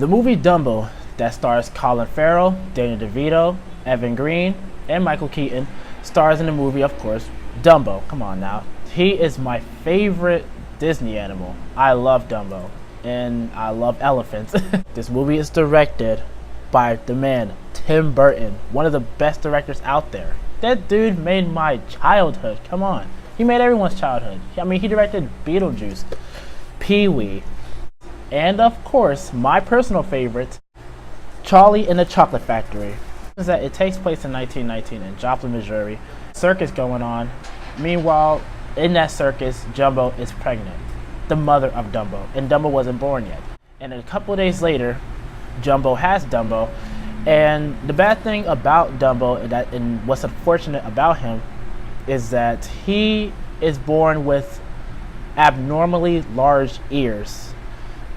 The movie Dumbo, that stars Colin Farrell, Danny DeVito, Evan Green, and Michael Keaton, stars in the movie, of course, Dumbo. Come on now. He is my favorite Disney animal. I love Dumbo, and I love elephants. This movie is directed by the man, Tim Burton, one of the best directors out there. That dude made my childhood. Come on. He made everyone's childhood. I mean, he directed Beetlejuice, Pee-wee, and of course, my personal favorite, Charlie and the Chocolate Factory. Is that it takes place in 1919 in Joplin, Missouri. Circus going on. Meanwhile, in that circus, Jumbo is pregnant, the mother of Dumbo, and Dumbo wasn't born yet. And a couple of days later, Jumbo has Dumbo, and the bad thing about Dumbo, and what's unfortunate about him, is that he is born with abnormally large ears.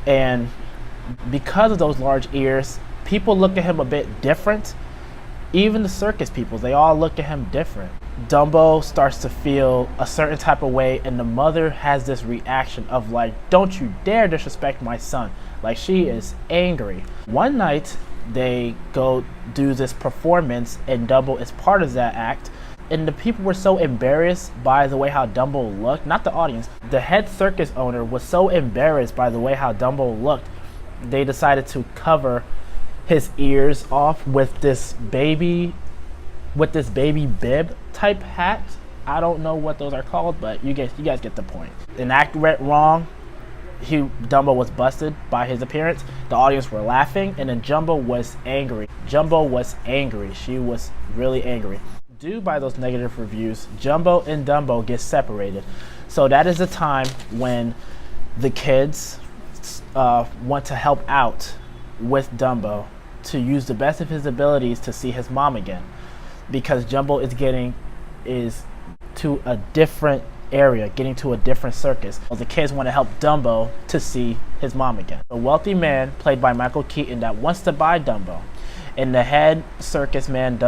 And because of those large ears, people look at him a bit different. Even the circus people, they all look at him different. Dumbo starts to feel a certain type of way, and the mother has this reaction of like, don't you dare disrespect my son. Like, she is angry. One night, they go do this performance, and Dumbo is part of that act. And the people were so embarrassed by the way how Dumbo looked, not the audience, the head circus owner was so embarrassed by the way how Dumbo looked, they decided to cover his ears off with this baby bib type hat. I don't know what those are called, but you guys get the point. An act went wrong. Dumbo was busted by his appearance. The audience were laughing, and then Jumbo was angry. Jumbo was angry. She was really angry. Due by those negative reviews, Jumbo and Dumbo get separated. So that is the time when the kids want to help out with Dumbo to use the best of his abilities to see his mom again, because Jumbo is getting to a different area, getting to a different circus. So the kids want to help Dumbo to see his mom again. A wealthy man played by Michael Keaton that wants to buy Dumbo, and the head circus man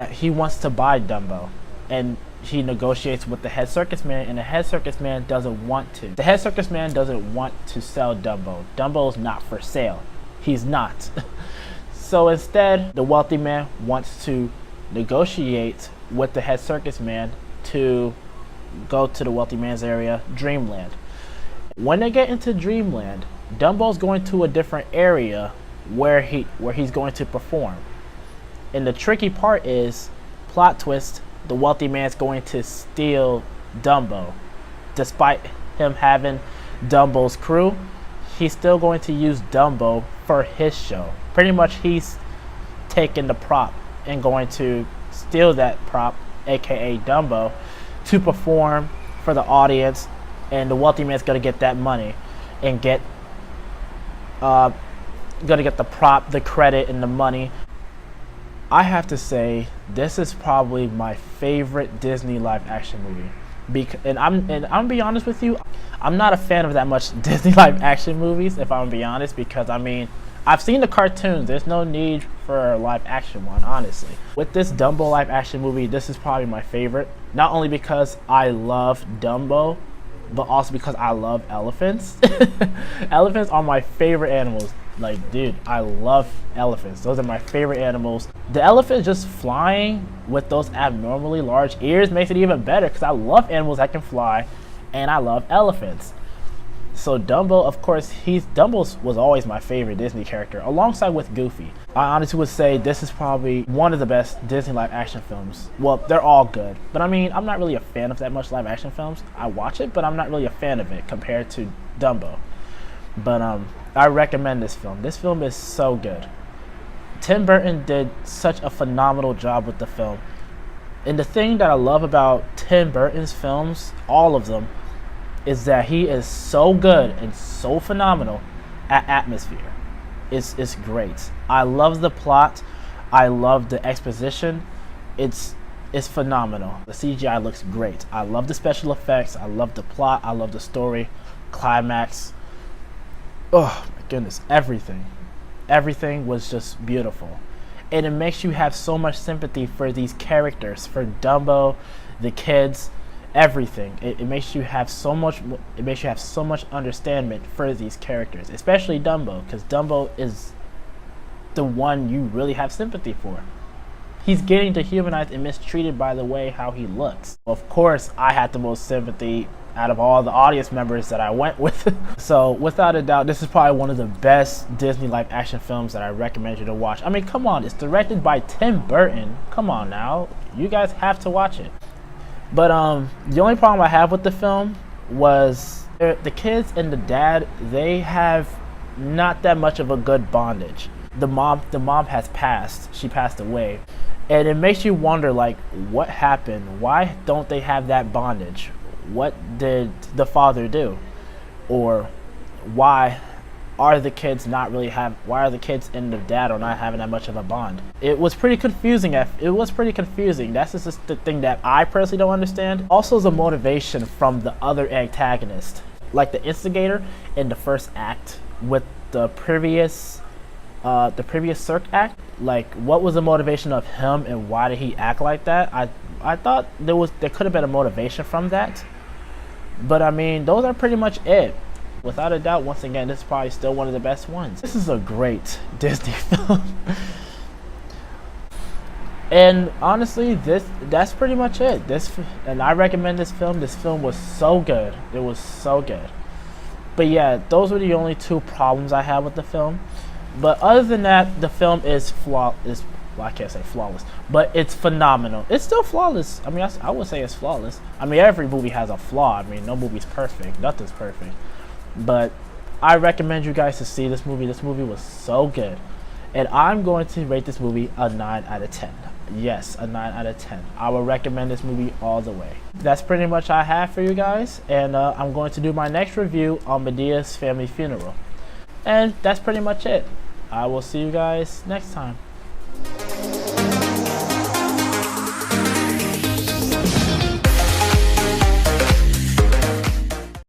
he wants to buy Dumbo, and he negotiates with the head circus man, and the head circus man doesn't want to. The head circus man doesn't want to sell Dumbo. Dumbo's not for sale. He's not. So instead, the wealthy man wants to negotiate with the head circus man to go to the wealthy man's area, Dreamland. When they get into Dreamland, Dumbo's going to a different area where he's going to perform. And the tricky part is, plot twist, the wealthy man's going to steal Dumbo. Despite him having Dumbo's crew, he's still going to use Dumbo for his show. Pretty much he's taking the prop and going to steal that prop, aka Dumbo, to perform for the audience, and the wealthy man's gonna get that money and gonna get the prop, the credit, and the money. I have to say, this is probably my favorite Disney live action movie. And I'm gonna be honest with you, I'm not a fan of that much Disney live action movies, if I'm gonna be honest, because I mean, I've seen the cartoons. There's no need for a live action one, honestly. With this Dumbo live action movie, this is probably my favorite. Not only because I love Dumbo, but also because I love elephants. Elephants are my favorite animals. Like, dude, I love elephants. Those are my favorite animals. The elephant just flying with those abnormally large ears makes it even better, because I love animals that can fly, and I love elephants. So Dumbo, of course, Dumbo was always my favorite Disney character, alongside with Goofy. I honestly would say this is probably one of the best Disney live action films. Well, they're all good, but I mean, I'm not really a fan of that much live action films. I watch it, but I'm not really a fan of it compared to Dumbo. But I recommend this film. This film is so good. Tim Burton did such a phenomenal job with the film. And the thing that I love about Tim Burton's films, all of them, is that he is so good and so phenomenal at atmosphere. It's great. I love the plot. I love the exposition. It's phenomenal. The CGI looks great. I love the special effects. I love the plot. I love the story, climax. Oh my goodness, everything. Everything was just beautiful. And it makes you have so much sympathy for these characters, for Dumbo, the kids, everything. It makes you have so much. It makes you have so much understanding for these characters, especially Dumbo, because Dumbo is the one you really have sympathy for. He's getting dehumanized and mistreated by the way how he looks. Of course, I had the most sympathy out of all the audience members that I went with. So without a doubt, this is probably one of the best Disney live action films that I recommend you to watch. I mean, come on, it's directed by Tim Burton. Come on now, you guys have to watch it. But the only problem I have with the film was the kids and the dad, they have not that much of a good bondage. The mom has passed. She passed away. And it makes you wonder, like, what happened? Why don't they have that bondage? What did the father do? Or why are the kids why are the kids and the dad are not having that much of a bond? It was pretty confusing. That's just the thing that I personally don't understand. Also, the motivation from the other antagonist, like the instigator in the first act with the previous Cirque act. Like, what was the motivation of him and why did he act like that? I thought there could have been a motivation from that. But I mean, those are pretty much it. Without a doubt, once again, this is probably still one of the best ones. This is a great Disney film. And honestly, that's pretty much it. And I recommend this film. This film was so good. It was so good. But yeah, those were the only two problems I had with the film. But other than that, the film is well, I can't say flawless, but it's phenomenal. It's still flawless. I mean, I would say it's flawless. I mean, every movie has a flaw. I mean, no movie's perfect. Nothing's perfect. But I recommend you guys to see this movie. This movie was so good. And I'm going to rate this movie a 9 out of 10. Yes, a 9 out of 10. I will recommend this movie all the way. That's pretty much all I have for you guys. And I'm going to do my next review on Medea's Family Funeral. And that's pretty much it. I will see you guys next time.